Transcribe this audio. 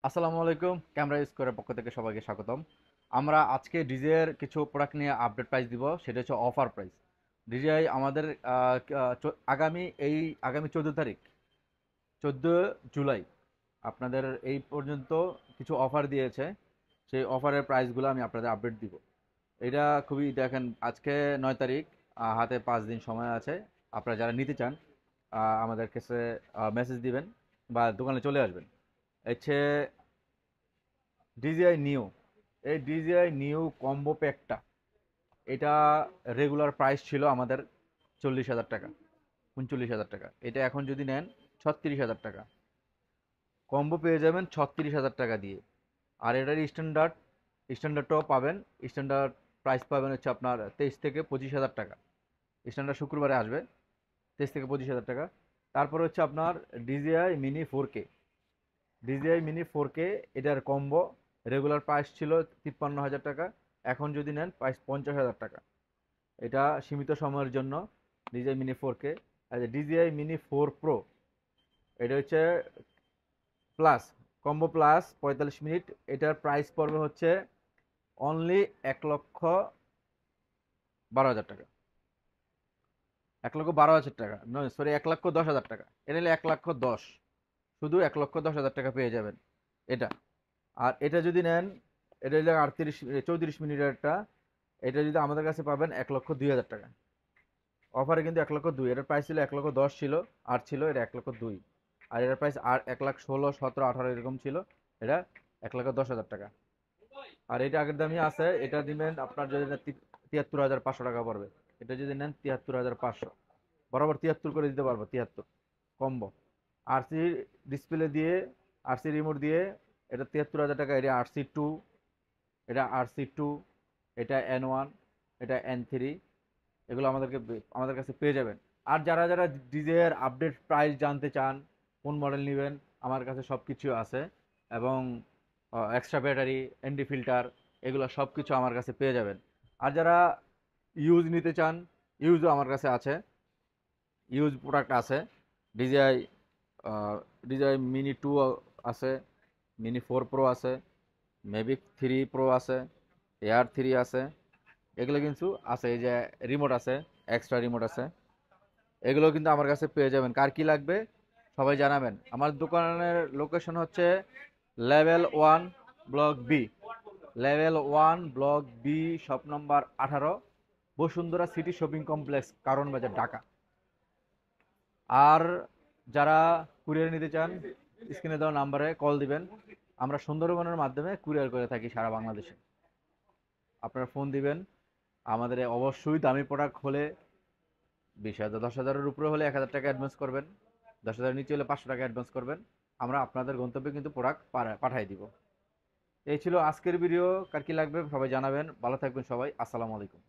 আসসালামু আলাইকুম। ক্যামেরা স্কোয়ারের পক্ষ থেকে সবাইকে স্বাগতম। আমরা আজকে ডিজের কিছু প্রোডাক্ট নিয়ে আপডেট প্রাইস দিব, সেটা হচ্ছে অফার প্রাইস। ডিজিআই আমাদের আগামী 14 তারিখ, 14 জুলাই আপনাদের এই পর্যন্ত কিছু অফার দিয়েছে। সেই অফারের প্রাইসগুলো আমি আপনাদের আপডেট দিব। এটা খুবই দেখেন, আজকে 9 তারিখ, হাতে 5 দিন সময় আছে। আপনারা যারা নিতে চান আমাদের কাছে মেসেজ দিবেন বা দোকানে চলে আসবেন। হচ্ছে ডিজিআই নিউ, এই ডিজিআই নিউ কম্বো প্যাকটা, এটা রেগুলার প্রাইস ছিল আমাদের 40,000 টাকা, 39,000 টাকা। এটা এখন যদি নেন 36,000 টাকা, কম্বো পেয়ে যাবেন 36,000 টাকা দিয়ে। আর এটার স্ট্যান্ডার্ডটাও পাবেন। স্ট্যান্ডার্ড প্রাইস পাবেন হচ্ছে আপনার 23 থেকে 25,000 টাকা। স্ট্যান্ডার্ড শুক্রবারে আসবে, 23 থেকে 25,000 টাকা। তারপর হচ্ছে আপনার DJI mini 4K, DJI mini 4K, এটার কম্বো রেগুলার প্রাইস ছিল 53,000 টাকা, এখন যদি নেন প্রাইস 50,000 টাকা। এটা সীমিত সময়ের জন্য। DJI mini 4K। আর ডিজিআই মিনি 4 প্রো, এটা হচ্ছে প্লাস, কম্বো প্লাস 45 মিনিট। এটার প্রাইস পড়বে হচ্ছে অনলি 1,12,000 টাকা। 1,12,000 টাকা নয়, সরি, 1,10,000 টাকা। এটা হলে 1,10,000, শুধু 1,10,000 টাকা পেয়ে যাবেন এটা। আর এটা যদি নেন, এটা হলো 34 মিনিটেরটা, এটা যদি আমাদের কাছে পাবেন 1,02,000 টাকা। অফারে কিন্তু 1,02,000, এটার প্রাইস ছিল 1,10,000, ছিল 8 ছিল, এটা 1,02,000। আর এটার প্রাইস আর 1,16,000, 17,000, 18,000 এরকম ছিল। এটা 1,10,000 টাকা। আর এটা আগের দামই আছে। এটা দিবেন আপনার যদি নেন 73,500 টাকা পড়বে। এটা যদি নেন 73,500, বরাবর 73 করে দিতে পারবো, 73 কম্বো। আরসি ডিসপ্লে দিয়ে, আরসি রিমোট দিয়ে, এটা 73,000 টাকা। এটা RC2, এটা RC2, এটা N1, এটা N3, এগুলো আমাদের কাছে পেয়ে যাবেন। আর যারা যারা ডিজে এর আপডেট প্রাইস জানতে চান, কোন মডেল নেবেন, আমার কাছে সব কিছু আছে। এবং এক্সট্রা ব্যাটারি, এনডি ফিল্টার, এগুলো সব কিছু আমার কাছে পেয়ে যাবেন। আর যারা ইউজ নিতে চান, ইউজও আমার কাছে আছে, ইউজ প্রোডাক্ট আছে। ডিজিআই ডিজিআই মিনি 2 আছে, মিনি 4 প্রো আছে, মেভিক 3 প্রো আছে, এয়ার 3 আছে। এগুলো কিন্তু আছে। এই যে রিমোট আছে, এক্সট্রা রিমোট আছে, এগুলো কিন্তু আমার কাছে পেয়ে যাবেন। কার কি লাগবে সবাই জানাবেন। আমার দোকানের লোকেশন হচ্ছে level 1, block B, level 1, block B, shop number 18, Bashundhara city shopping complex, কারণ বাজার, ঢাকা। আর যারা কুরিয়ার নিতে চান, স্ক্রিনে দেওয়া নাম্বারে কল দিবেন। আমরা সুন্দরবনের মাধ্যমে কুরিয়ার করে থাকি সারা বাংলাদেশে। আপনারা ফোন দিবেন। আমাদের অবশ্যই দামি প্রোডাক্ট হলে 20,000, 10,000-এর উপরে হলে 1,000 টাকা অ্যাডভান্স করবেন। 10,000-এর নিচে হলে 500 টাকা অ্যাডভান্স করবেন। আমরা আপনাদের গন্তব্যে কিন্তু প্রোডাক্ট পাঠিয়ে দিব। এই ছিল আজকের ভিডিও। কার কি লাগবে সবাই জানাবেন। ভালো থাকবেন সবাই। আসসালামু আলাইকুম।